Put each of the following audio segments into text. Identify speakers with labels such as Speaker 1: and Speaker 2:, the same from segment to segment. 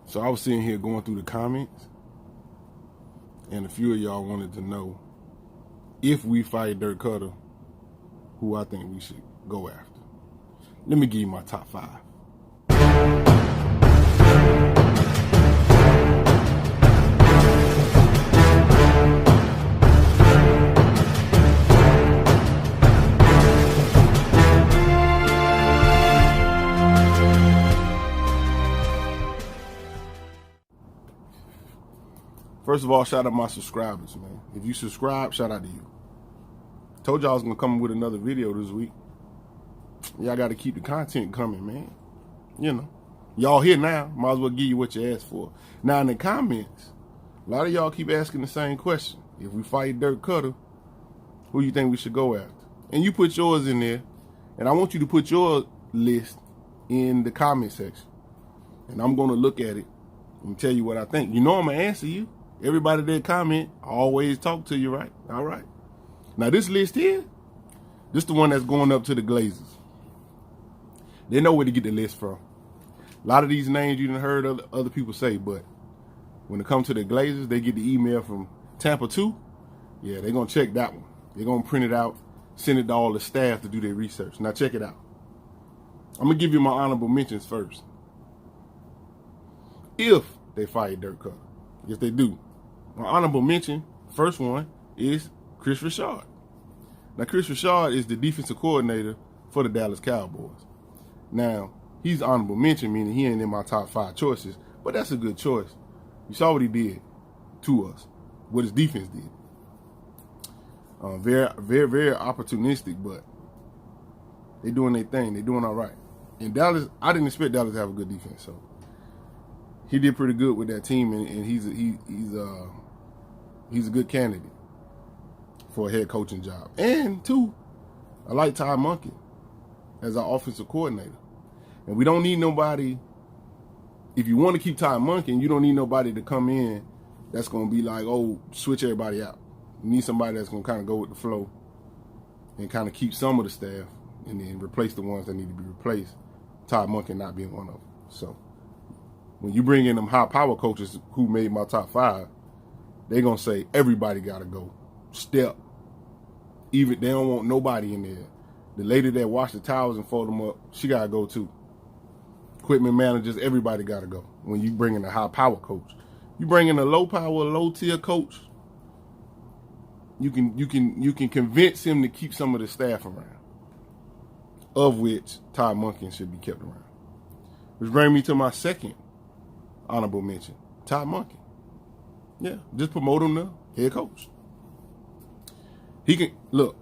Speaker 1: So I was sitting here going through the comments, and a few of y'all wanted to know if we fight Dirk Cutter, who I think we should go after. Let me give you my top 5. First of all, shout out my subscribers, man. If you subscribe, shout out to you. Told y'all I was gonna come with another video this week. Y'all gotta keep the content coming, man. You know, y'all here now, might as well give you what you asked for. Now in the comments, a lot of y'all keep asking the same question. If we fight Dirk Cutter, who you think we should go after? And you put yours in there, and I want you to put your list in the comment section. And I'm gonna look at it and tell you what I think. You know I'm gonna answer you. Everybody that comment, I always talk to you, right? All right. Now this list here, this the one that's going up to the Glazers. They know where to get the list from. A lot of these names you done heard other people say, but when it comes to the Glazers, they get the email from Tampa 2. Yeah, they're going to check that one. They're going to print it out, send it to all the staff to do their research. Now check it out. I'm going to give you my honorable mentions first. If they fire Dirk Cutter, if they do, my honorable mention, first one, is Chris Richard. Now, Chris Richard is the defensive coordinator for the Dallas Cowboys. Now, he's honorable mention, meaning he ain't in my top 5 choices, but that's a good choice. You saw what he did to us, what his defense did. Very, very, very opportunistic, but they doing their thing. They doing all right. And Dallas, I didn't expect Dallas to have a good defense, so he did pretty good with that team, and he's a good candidate for a head coaching job. And 2, I like Ty Monkey as our offensive coordinator. And we don't need nobody, if you want to keep Ty Monkey, you don't need nobody to come in that's going to be like, oh, switch everybody out. You need somebody that's going to kind of go with the flow and kind of keep some of the staff and then replace the ones that need to be replaced. Ty Monkey not being one of them. So when you bring in them high power coaches who made my top 5, they're going to say everybody got to go. Step. Even they don't want nobody in there. The lady that washed the towels and fold them up, she got to go too. Equipment managers, everybody got to go. When you bring in a high power coach, you bring in a low power, low tier coach, you can convince him to keep some of the staff around, of which Ty Monkey should be kept around. Which brings me to my second honorable mention, Ty Monkey. Yeah, just promote him to head coach. He can, look,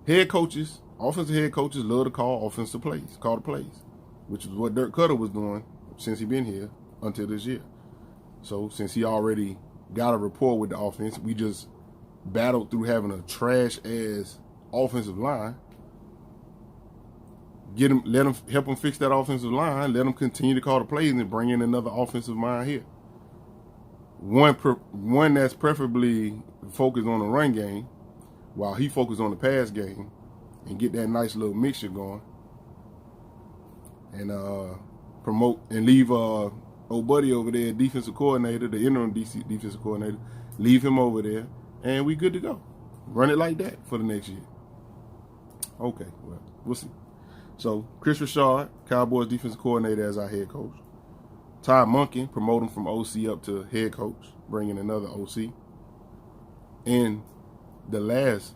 Speaker 1: head coaches, offensive head coaches love to call offensive plays, call the plays, which is what Dirk Cutter was doing since he been here until this year. So since he already got a rapport with the offense, we just battled through having a trash-ass offensive line. Let him help him fix that offensive line. Let him continue to call the plays and bring in another offensive mind here. One that's preferably focused on the run game, while he focused on the pass game, and get that nice little mixture going, and promote and leave old buddy over there, defensive coordinator, the interim defensive coordinator, leave him over there, and we good to go. Run it like that for the next year. Okay, well, we'll see. So, Chris Richard, Cowboys defensive coordinator as our head coach. Ty Monkey, promote him from OC up to head coach, bringing another OC. And the last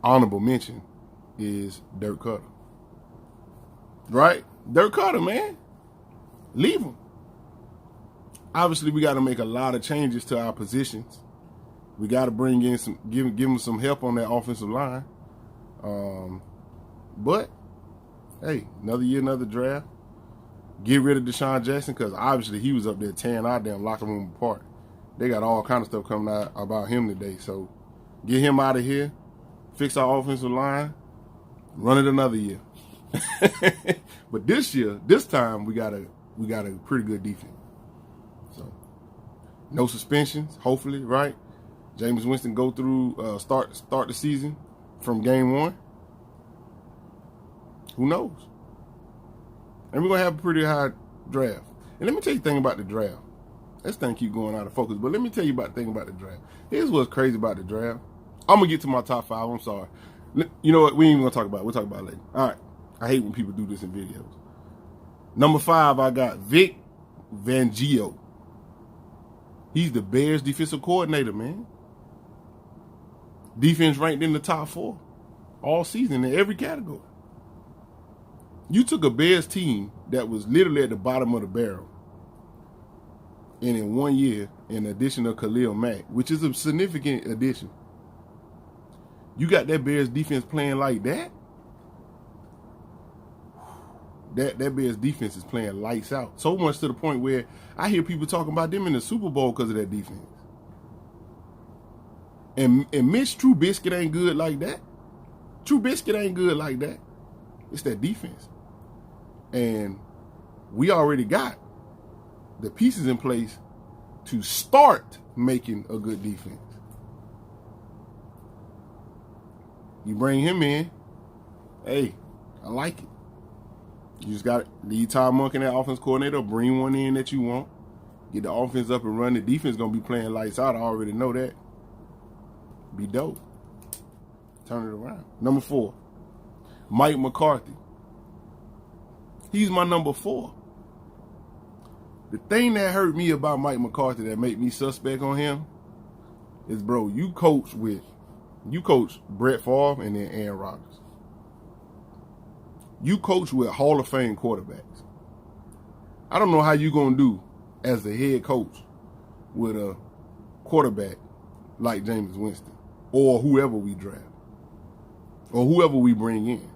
Speaker 1: honorable mention is Dirk Cutter. Right? Dirk Cutter, man. Leave him. Obviously, we got to make a lot of changes to our positions. We got to bring in some, give him some help on that offensive line. But, hey, another year, another draft. Get rid of Deshaun Jackson, because obviously he was up there tearing our damn locker room apart. They got all kind of stuff coming out about him today. So get him out of here, fix our offensive line, run it another year. But this time we got a pretty good defense. So no suspensions, hopefully, right? Jameis Winston go through start the season from game 1. Who knows? And we're going to have a pretty high draft. And let me tell you the thing about the draft. This thing keep going out of focus, but let me tell you about the thing about the draft. Here's what's crazy about the draft. I'm going to get to my top 5. I'm sorry. You know what? We ain't even going to talk about it. We'll talk about it later. All right. I hate when people do this in videos. Number 5, I got Vic Fangio. He's the Bears defensive coordinator, man. Defense ranked in the top 4 all season in every category. You took a Bears team that was literally at the bottom of the barrel, and in 1 year, in addition to Khalil Mack, which is a significant addition, you got that Bears defense playing like that? That Bears defense is playing lights out. So much to the point where I hear people talking about them in the Super Bowl because of that defense. And Mitch Trubisky ain't good like that. Trubisky ain't good like that. It's that defense. And we already got the pieces in place to start making a good defense. You bring him in, hey, I like it. You just got to leave Todd Monk in that offense coordinator, bring one in that you want, get the offense up and run. The defense going to be playing lights out. I already know that. Be dope. Turn it around. Number 4, Mike McCarthy. He's my number 4. The thing that hurt me about Mike McCarthy that made me suspect on him is, bro, you coach Brett Favre and then Aaron Rodgers. You coach with Hall of Fame quarterbacks. I don't know how you're going to do as the head coach with a quarterback like Jameis Winston or whoever we draft or whoever we bring in.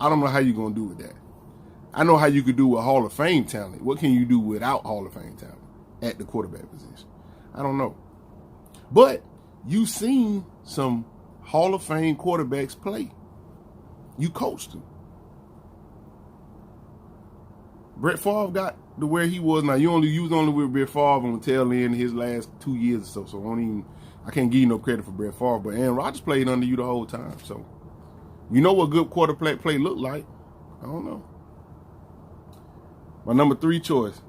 Speaker 1: I don't know how you're going to do with that. I know how you could do with Hall of Fame talent. What can you do without Hall of Fame talent at the quarterback position? I don't know. But you've seen some Hall of Fame quarterbacks play. You coached them. Brett Favre got to where he was. Now, you was only with Brett Favre on the tail end of his last 2 years or so. So I can't give you no credit for Brett Favre. But Aaron Rodgers played under you the whole time. So you know what good quarterback play look like. I don't know. My number 3 choice,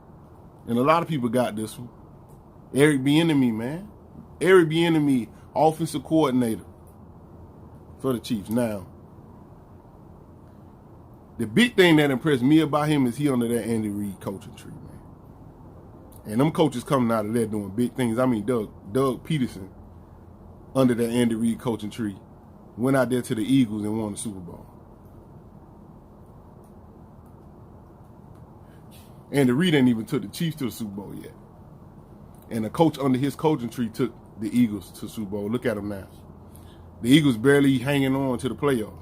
Speaker 1: and a lot of people got this one, Eric Bieniemy, man. Eric Bieniemy, offensive coordinator for the Chiefs. Now, the big thing that impressed me about him is he under that Andy Reid coaching tree, man. And them coaches coming out of there doing big things. I mean, Doug Peterson, under that Andy Reid coaching tree, went out there to the Eagles and won the Super Bowl. Andy Reid ain't even took the Chiefs to the Super Bowl yet. And a coach under his coaching tree took the Eagles to the Super Bowl. Look at them now. The Eagles barely hanging on to the playoffs.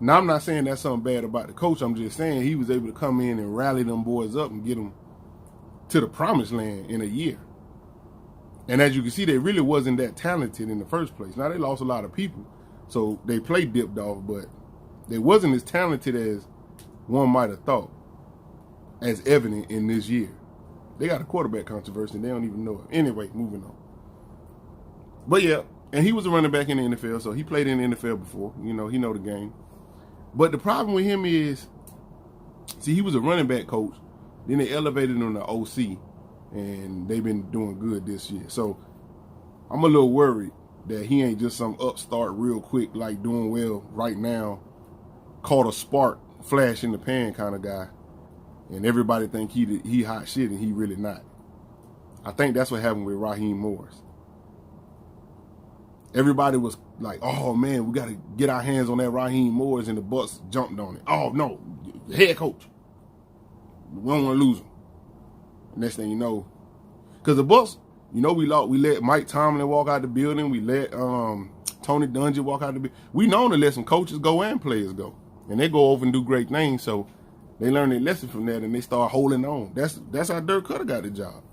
Speaker 1: Now, I'm not saying that's something bad about the coach. I'm just saying he was able to come in and rally them boys up and get them to the promised land in a year. And as you can see, they really wasn't that talented in the first place. Now, they lost a lot of people, so they play dipped off, but they wasn't as talented as one might have thought, as evident in this year. They got a quarterback controversy, and they don't even know it. Anyway, moving on. But, yeah, and he was a running back in the NFL, so he played in the NFL before. You know, he know the game. But the problem with him is, see, he was a running back coach. Then they elevated him to OC, and they've been doing good this year. So I'm a little worried that he ain't just some upstart real quick, like doing well right now, caught a spark, flash in the pan kind of guy, and everybody think he hot shit, and he really not. I think that's what happened with Raheem Morris. Everybody was like, oh, man, we got to get our hands on that Raheem Morris, and the Bucs jumped on it. Oh, no, head coach. We don't want to lose him. Next thing you know, because the Bucs, you know, we let Mike Tomlin walk out the building. We let Tony Dungy walk out the building. We known to let some coaches go and players go. And they go over and do great things, so they learn their lesson from that, and they start holding on. That's how Dirk Cutter got the job.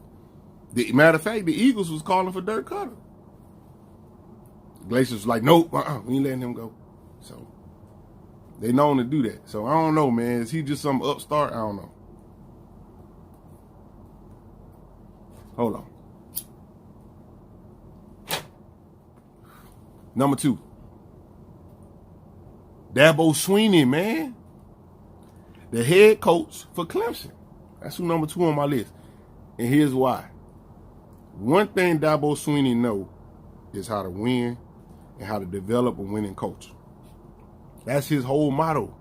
Speaker 1: Matter of fact, the Eagles was calling for Dirk Cutter. Glaciers was like, nope, we ain't letting him go. So they known to do that. So I don't know, man. Is he just some upstart? I don't know. Hold on. Number 2. Dabo Swinney, man. The head coach for Clemson. That's who number 2 on my list. And here's why. One thing Dabo Swinney know is how to win and how to develop a winning culture. That's his whole motto,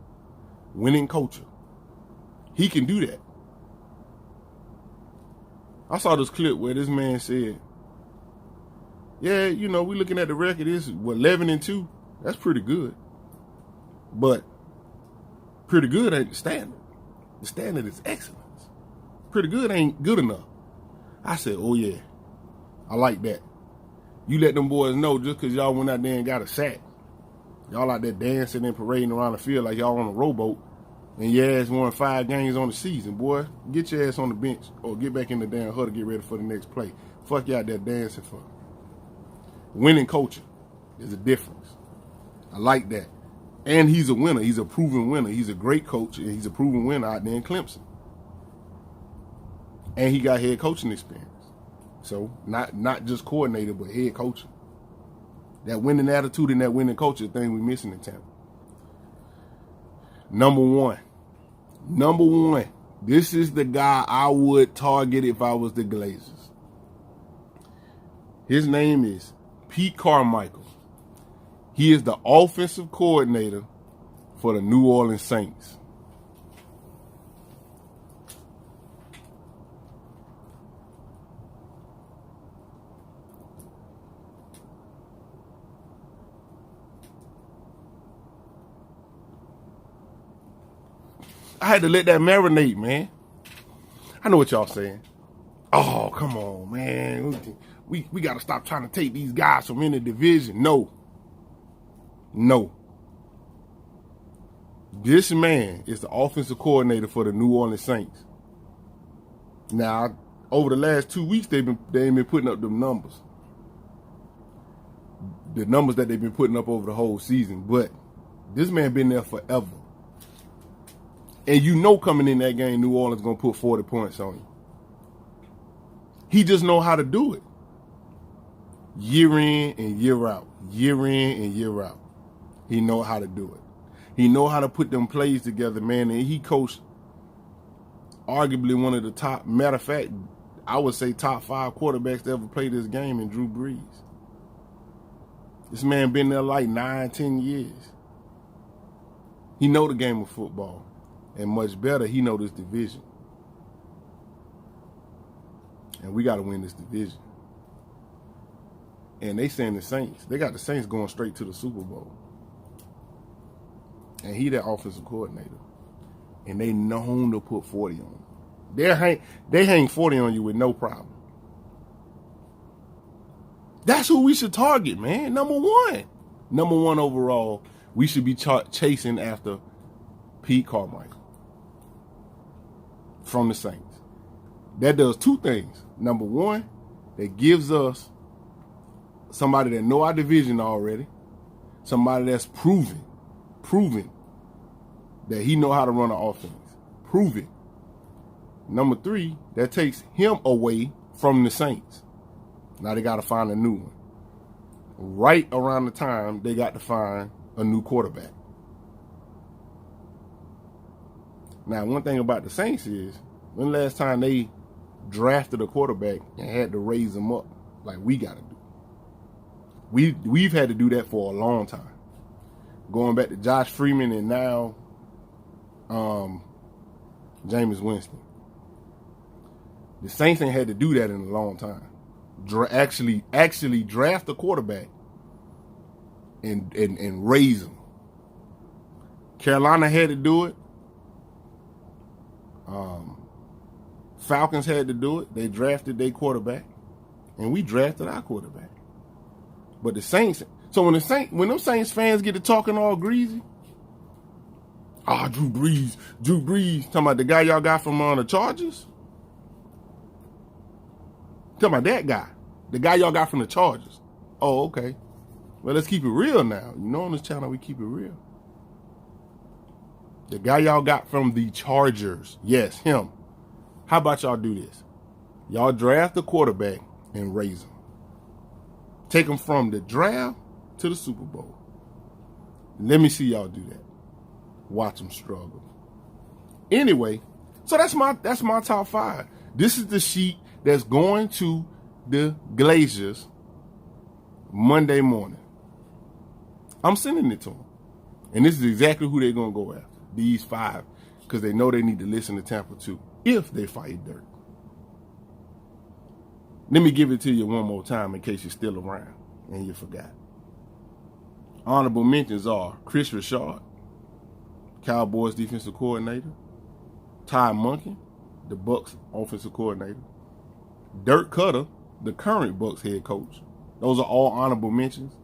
Speaker 1: winning culture. He can do that. I saw this clip where this man said, yeah, you know, we looking at the record, it's 11-2. That's pretty good. But pretty good ain't the standard. The standard is excellence. Pretty good ain't good enough. I said, oh yeah, I like that. You let them boys know just because y'all went out there and got a sack. Y'all out there dancing and parading around the field like y'all on a rowboat, and your ass won 5 games on the season, boy. Get your ass on the bench or get back in the damn huddle, get ready for the next play. Fuck you out there dancing for. Winning culture is a difference. I like that. And he's a winner. He's a proven winner. He's a great coach, and he's a proven winner out there in Clemson. And he got head coaching experience. So not just coordinator, but head coaching. That winning attitude and that winning culture thing we missing in Tampa. Number one. This is the guy I would target if I was the Glazers. His name is Pete Carmichael. He is the offensive coordinator for the New Orleans Saints. I had to let that marinate, man. I know what y'all saying. Oh, come on, man. We got to stop trying to take these guys from any division. No. This man is the offensive coordinator for the New Orleans Saints. Now, over the last 2 weeks, they ain't been putting up them numbers. The numbers that they've been putting up over the whole season. But this man been there forever. And you know coming in that game, New Orleans going to put 40 points on you. He just know how to do it. Year in and year out. Year in and year out. He know how to do it. He know how to put them plays together, man. And he coached arguably one of the top, matter of fact, I would say top 5 quarterbacks to ever play this game in Drew Brees. This man been there like 9, 10 years. He know the game of football. And much better, he know this division. And we got to win this division. And they saying the Saints. They got the Saints going straight to the Super Bowl. And he that offensive coordinator. And they known to put 40 on him. They hang 40 on you with no problem. That's who we should target, man. Number one. Number one overall, we should be chasing after Pete Carmichael from the Saints. That does 2 things. Number one, that gives us somebody that know our division already, somebody that's proven that he know how to run an offense. Prove it. Number 3, that takes him away from the Saints. Now they got to find a new one. Right around the time they got to find a new quarterback. Now, one thing about the Saints is, when the last time they drafted a quarterback and had to raise them up like we got to do? We've had to do that for a long time. Going back to Josh Freeman and now Jameis Winston. The Saints ain't had to do that in a long time. Actually draft a quarterback and raise them. Carolina had to do it. Falcons had to do it. They drafted their quarterback, and we drafted our quarterback. But the Saints, so when them Saints fans get to talking all greasy, Drew Brees, talking about the guy y'all got from the Chargers? Talking about that guy, the guy y'all got from the Chargers. Oh, okay. Well, let's keep it real now. You know on this channel we keep it real. The guy y'all got from the Chargers. Yes, him. How about y'all do this? Y'all draft the quarterback and raise him. Take him from the draft to the Super Bowl. Let me see y'all do that. Watch them struggle. Anyway, So that's my top 5. This is the sheet that's going to the Glazers Monday morning. I'm sending it to them. And this is exactly who they're going to go after. These 5. Because they know they need to listen to Tampa too. If they fight dirt. Let me give it to you one more time in case you're still around and you forgot. Honorable mentions are Chris Richard, Cowboys defensive coordinator. Ty Monken, the Bucs offensive coordinator. Dirk Cutter, the current Bucs head coach. Those are all honorable mentions.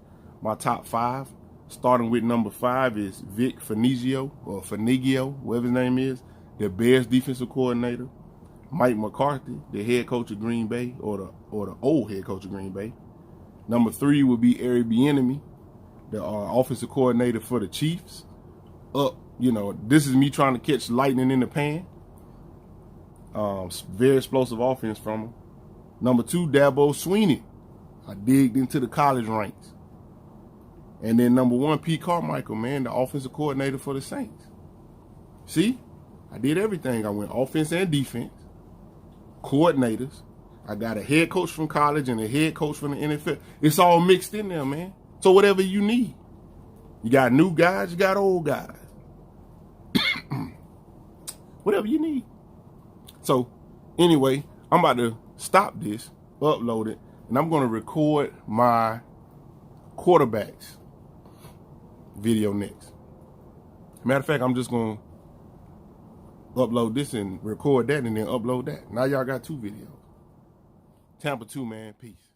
Speaker 1: My top 5, starting with number 5, is Vic Fangio, or Fangio, whatever his name is, the Bears defensive coordinator. Mike McCarthy, the head coach of Green Bay, or the old head coach of Green Bay. Number 3 would be Eric Bieniemy, the offensive coordinator for the Chiefs. This is me trying to catch lightning in the pan. Very explosive offense from him. Number 2, Dabo Swinney. I digged into the college ranks. And then number 1, Pete Carmichael, man, the offensive coordinator for the Saints. See? I did everything. I went offense and defense, coordinators. I got a head coach from college and a head coach from the NFL. It's all mixed in there, man. So whatever you need. You got new guys, you got old guys. Whatever you need. So, anyway, I'm about to stop this, upload it, and I'm going to record my quarterbacks video next. Matter of fact, I'm just going to upload this and record that and then upload that. Now y'all got 2 videos. Tampa 2, man. Peace.